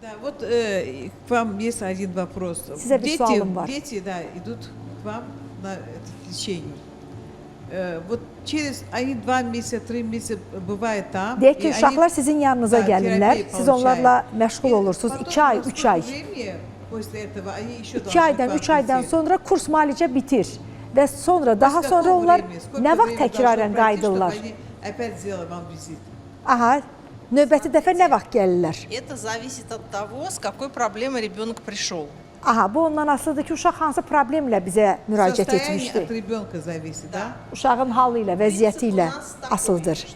Да, вот к вам есть один вопрос. Size bir sualım var. Дети, да, идут к вам на это лечение. Вот через они 2 месяца, 3 месяца бывает там. Deyək ki, uşaqlar sizin yanınıza gəlirlər, siz onlarla məşğul olursunuz 2 ay, 3 ay. 2 aydan, 3 aydan sonra kurs müalicə bitir və sonra, daha sonra onlar nə vaxt təkrarən qayıdırlar? Aha, növbəti dəfə nə vaxt gəlirlər? Это зависит от того, с какой проблемой ребенок пришел. Aha, bu ondan asılıdır ki, uşaq hansı problemlə bizə müraciət etmişdi? Uşağın halı ilə, vəziyyəti ilə asılıdır.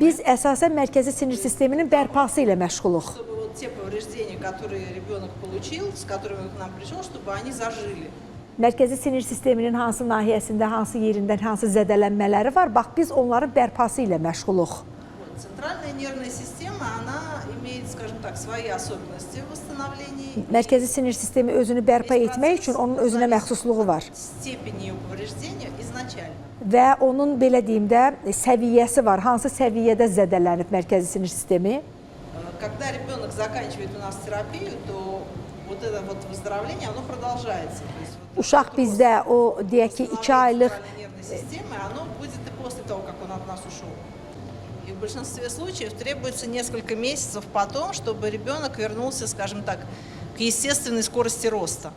Biz əsasən mərkəzi sinir sisteminin bərpası ilə məşğuluq. Mərkəzi sinir sisteminin hansı nahiyəsində, hansı yerindən, hansı zədələnmələri var, bax biz onların bərpası ilə məşğuluq. Центральная нервная система, она имеет, скажем так, свои особенности в восстановлении. Mərkəzi sinir sistemi özünü bərpa etmək üçün onun özünə məxsusluğu var. Степень ее повреждения изначально. Və onun, belə deyim də, səviyyəsi var. Hansı səviyyədə zədələnib mərkəzi sinir sistemi? Когда ребенок заканчивает у нас терапию, то вот это вот выздоровление, оно продолжается. Uşaq bizdə o, deyək ki, 2 aylıq оно будет и после того, как он от нас ушел. И в большинстве случаев требуется несколько месяцев потом, чтобы ребенок вернулся, скажем так, к естественной скорости роста.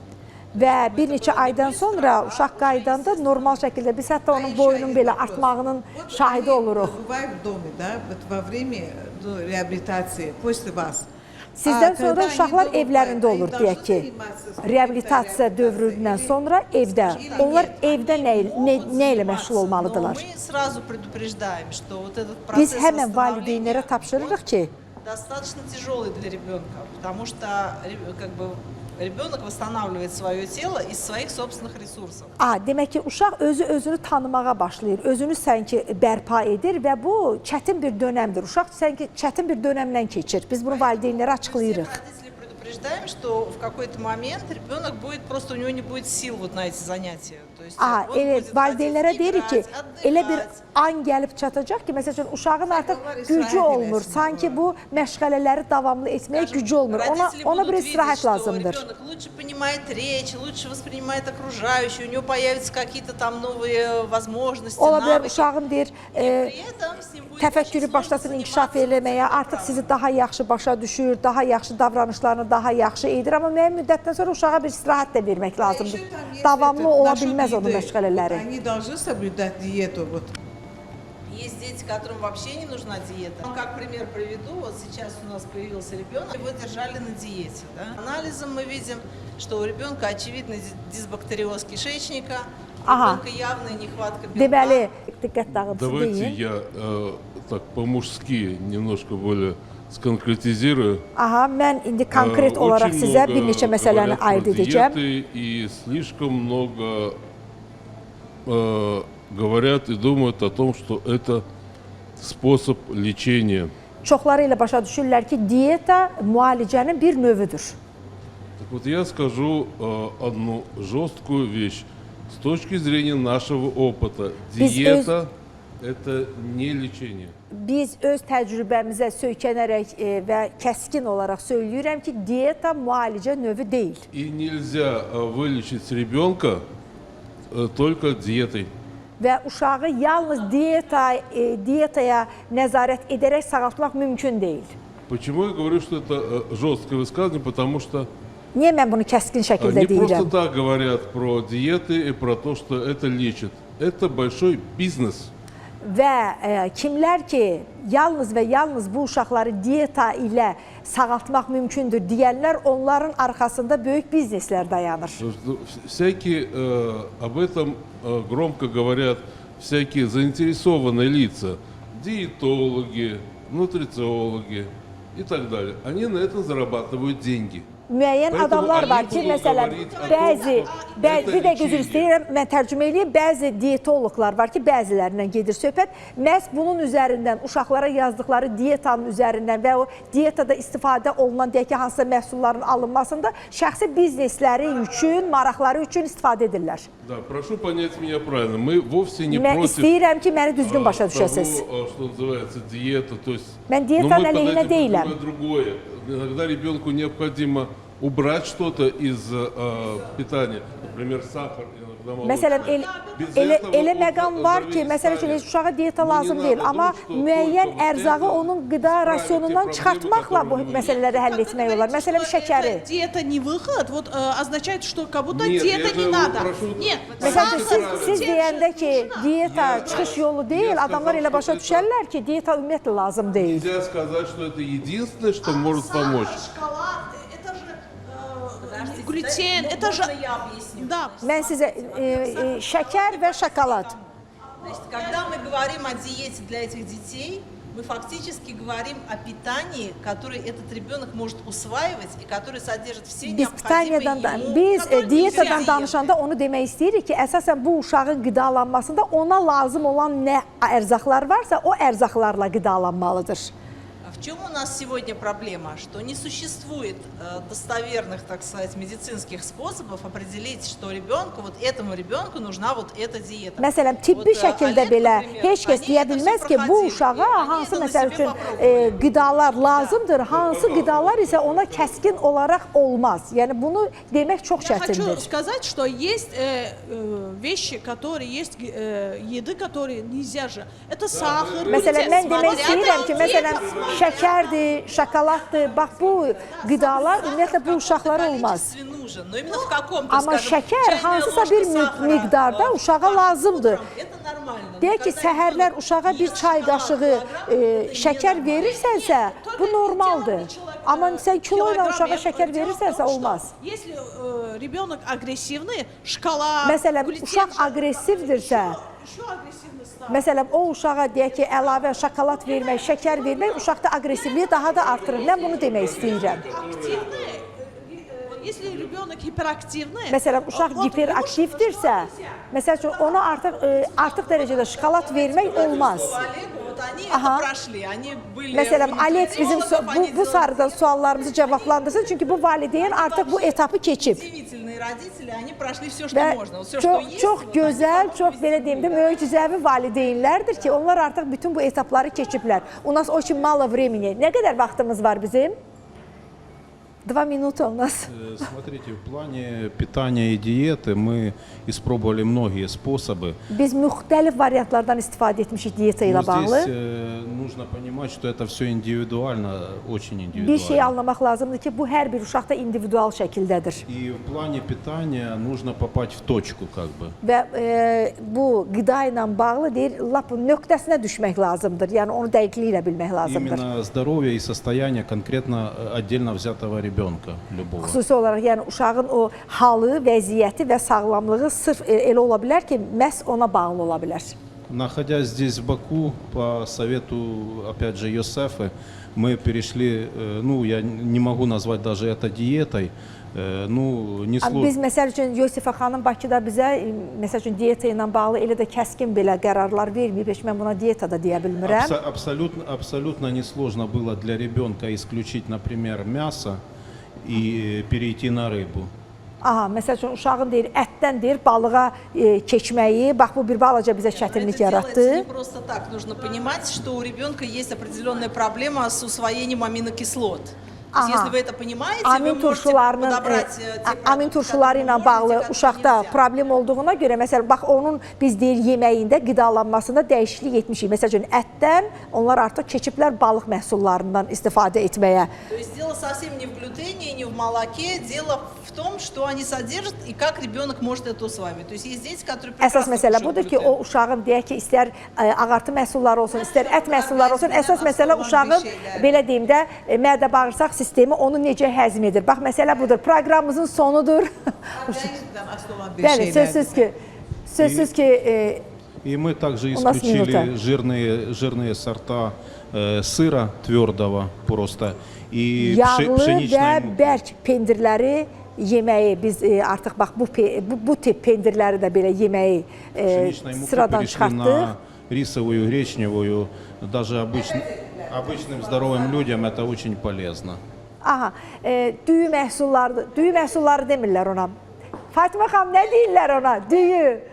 Və bir neçə aydan sonra uşaq qaydanda normal şəkildə biz hətta onun boyunun belə artmağının şahidi oluruq. Sizdən sonra uşaqlar evlərində olur, deyək ki, reabilitasiya dövründən sonra evdə. Onlar evdə nə ilə məşğul olmalıdırlar? Biz həmən valideynlərə tapşırırıq ki, достаточно тяжелый для ребенка, потому что как бы ребенок восстанавливает свое тело из своих собственных ресурсов. Demək ki, uşaq özünü tanımağa başlayır, özünü sanki bərpa edir və bu çətin bir dönəmdir. Uşaq sanki çətin bir dönəmdən keçir. Biz bunu valideynlərə açıqlayırıq. Предупреждаем, что в какой-то момент ребенок будет, просто у него не будет сил вот на эти занятия. Valideynlərə deyirik ki, elə bir an gəlib çatacaq ki, məsəl üçün, uşağın artıq gücü olmur. Sanki bu məşğələləri davamlı etməyə gücü olmur. Ona bir istirahət lazımdır. Лучше понимает речь, лучше воспринимает окружающее, у него появятся какие-то там новые возможности, навыки. Ola bilər uşağın deyir, təfəkkürü başlasın inkişaf eləməyə, artıq sizi daha yaxşı başa düşür, daha yaxşı davranışlarını daha yaxşı edir. Amma müəyyən müddətdən sonra uşağa bir istirahət də vermək lazımdır. Davamlı ola bilməz onun məşğələləri. Есть дети, которым вообще не нужна диета. Как пример приведу, вот сейчас у нас появился ребенок, его держали на диете. Да? Анализом мы видим, что у ребенка очевидный дисбактериоз кишечника, у ребенка явная нехватка белка. Deməli, diqqət dağıntısı deyin. Давайте я так по-мужски немножко более сконкретизирую. Mən indi konkret olaraq sizə bir neçə məsələni ayırt edəcəm. И слишком много говорят и думают о том, что это способ лечения. Çoxları ilə başa düşürlər ki, diyeta müalicənin bir növüdür. Так вот я скажу одну жесткую вещь. С точки зрения нашего опыта, диета это не лечение. Biz öz təcrübəmizə söykənərək və kəskin olaraq söyləyirəm ki, diyeta müalicə növü deyil. И nельзя вылечить ребенка только диетой. Və uşağı yalnız diyetaya nəzarət edərək sağaltmaq mümkün deyil. Почему я говорю, что это жесткое высказывание? Потому что Niyə mən bunu kəskin şəkildə не deyirəm? просто так говорят про диеты и про то, что это лечит. Это большой бизнес. Və kimlər ki, yalnız və yalnız bu uşaqları diyeta ilə sağaltmaq mümkündür deyənlər, onların arxasında böyük bizneslər dayanır. Всякие об этом громко говорят всякие заинтересованные лица, диетологи, нутрициологи и так далее. Они на этом зарабатывают деньги. müəyyən Поэтому adamlar они var ki, будут məsələn, говорить о том, bəzi, что bir это dəqiqə üzr лечение. istəyirəm, mən tərcümə edeyim, bəzi diyetologlar var ki, bəzilərindən gedir söhbət, məhz bunun üzərindən, uşaqlara yazdıqları dietanın üzərindən və o dietada istifadə olunan, deyək ki, hansısa məhsulların alınmasında şəxsi biznesləri üçün, maraqları üçün istifadə edirlər. Да, прошу понять меня правильно. Мы вовсе не Mən против istəyirəm ki, məni düzgün başa düşəsiniz. того, что называется диета. То есть, Mən но diyetanın мы под əleyhinə этим deyiləm. понимаем другое. Иногда ребенку необходимо убрать что-то из питания. Например, сахар. Иногда молочное. Məsələn, Без elə этого məqam он var ki, зависит məsəl üçün станет. heç uşağa diyeta Ну, lazım не deyil, надо amma думать, что müəyyən только вот ərzağı это onun qida исправит rasionundan те проблемы, çıxartmaqla bu которые мы məsələləri həll etmək olar. Məsələn, şəkəri. Диета не выход, вот означает, что как будто Нет, диета я не же надо. прошу- Нет, Məsələn, сахар, siz deyəndə ki, diyeta Я- çıxış yolu deyil, я adamlar сказал, elə başa что düşərlər ki, diyeta ümumiyyətlə lazım deyil. Нельзя сказать, что это единственное, что может помочь. шоколад, это же Подождите, глютен, дай- это же... можно я объясню? Да. Mən sizə şəkər və şokolad. Значит, когда мы говорим о диете для этих детей, мы фактически говорим о питании, которое этот ребенок может усваивать и которое содержит все Biz необходимые pitaniyadan, ему biz diyetadan nutriyenты. danışanda onu demək istəyirik ki, əsasən bu uşağın qidalanmasında ona lazım olan nə ərzaqlar varsa, o ərzaqlarla qidalanmalıdır. В чем у нас сегодня проблема? Что не существует достоверных, так сказать, медицинских способов определить, что ребенку, вот этому ребенку нужна вот эта диета. Məsələn, tibbi Вот, şəkildə Олег, belə например, heç kəs они deyə это всё bilməz ki, bu проходили, uşağa и они hansı это на məsəl себе üçün попробовали. qidalar lazımdır, hansı qidalar isə ona kəskin olaraq olmaz. Yəni bunu demək çox Я хочу çətindir. сказать, что есть вещи, которые есть, еды, которые нельзя же. Это сахар, Məsələn, mən demək смотря istəyirəm ki, какие məsələn, şəkərdir, şokoladdır, bax bu qidalar ümumiyyətlə bu uşaqlara olmaz. количестве нужен, но именно в каком-то, Amma скажем, şəkər чайная hansısa ложка bir сахара, miqdarda uşağa lazımdır. это нормально. Deyək ki, səhərlər uşağa bir çay qaşığı şəkər verirsənsə, bu normaldır. Amma sən kilo ilə uşağa şəkər verirsənsə, olmaz. Если ребенок агрессивный, шоколад, Məsələn, глютен, uşaq aqressivdirsə, еще агрессивный стал. məsələn, o uşağa deyək ki, əlavə şokolad vermək, şəkər vermək uşaqda aqressivliyi daha da artırır. Mən bunu demək istəyirəm. Активный, если ребенок гиперактивный, Məsələn, uşaq вот hiperaktivdirsə, məsəl üçün ona artıq dərəcədə şokolad vermək olmaz. Вот они Ага. это прошли, они были Məsələn, у Alex bizim нутрициологов, они bu делали sarıdan suallarımızı cavablandırsın, çünki bu valideyn artıq bu etapı keçib. удивительные родители, они прошли все, что Və можно. Вот все, что çox, есть. çox вот они gözəl, потом çox belə deyim də, möcüzəvi valideynlərdir ki, onlar artıq bütün bu etapları keçiblər. У нас очень мало времени. Nə qədər vaxtımız var bizim? 2 минуты у нас. Смотрите, в плане питания и диеты мы испробовали многие способы. Biz müxtəlif variantlardan istifadə etmişik diyeta ilə Но здесь bağlı. нужно понимать, что это все индивидуально, очень Bir şey индивидуально. anlamaq lazımdır ki, bu hər bir uşaqda individual şəkildədir. И в плане питания нужно попасть в точку, как бы. Və bu qida ilə bağlı deyir, lap nöqtəsinə düşmək lazımdır. Yəni onu dəqiqliklə bilmək lazımdır. Именно здоровье и состояние конкретно отдельно взятого ребенка любого. Xüsusi olaraq yəni uşağın o halı, vəziyyəti və sağlamlığı sırf elə ola bilər ki, məhz ona bağlı ola bilər. Находясь здесь в Баку, по совету, опять же, Йосефы, мы перешли, ну, я не могу назвать даже это диетой, ну, не Biz сложно. məsəl üçün Yosifə xanım Bakıda bizə məsəl üçün diyeta ilə bağlı elə də kəskin belə qərarlar verməyib, heç mən buna diyeta da deyə bilmirəm. Абсолютно несложно было для ребенка исключить, например, мясо и перейти на рыбу. Aha, məsəl üçün uşağın deyir, ətdən deyir, balığa keçməyi, bax bu bir balaca bizə Это çətinlik делается yaratdı. не просто так. Нужно понимать, что у ребенка есть определенная проблема с усвоением аминокислот. То есть, Ага. если вы это понимаете, Amin вы можете turşularının подобрать те amin продукты, turşuları которые ilə можете, bağlı которые uşaqda nельзя. problem olduğuna görə məsələn bax onun biz deyir yeməyində, qidalanmasında dəyişiklik etmişik. Məsəl üçün ətdən onlar artıq keçiblər balıq məhsullarından istifadə etməyə. То есть дело совсем не в глютене, не в молоке, дело в том, что они содержат и как ребенок может это усваивать. То есть есть дети, которые Əsas прекрасно məsələ кушают budur ki, глютен. o uşağın deyək ki, istər ağartı məhsulları olsun, istər ət məhsulları olsun, əsas məsələ uşağın belə deyim də mədə-bağırsaq sistemi onu necə həzm edir. Bax məsələ budur. Proqramımızın sonudur. Organizmdən asılı olan bir Bəli, şeylərdir. sözsüz ki, И мы также У нас исключили минута. жирные сорта сыра твердого просто и Yağlı pшеничной və муки. bərk pendirləri yeməyi biz artıq bax bu tip pendirləri də belə yeməyi Пшеничной муки sıradan перешли çıxartdıq. на рисовую, гречневую. Даже обычным здоровым людям это очень полезно. Aha, düyü məhsulları demirlər ona. Fatıma xanım, nə deyirlər ona? Düyü.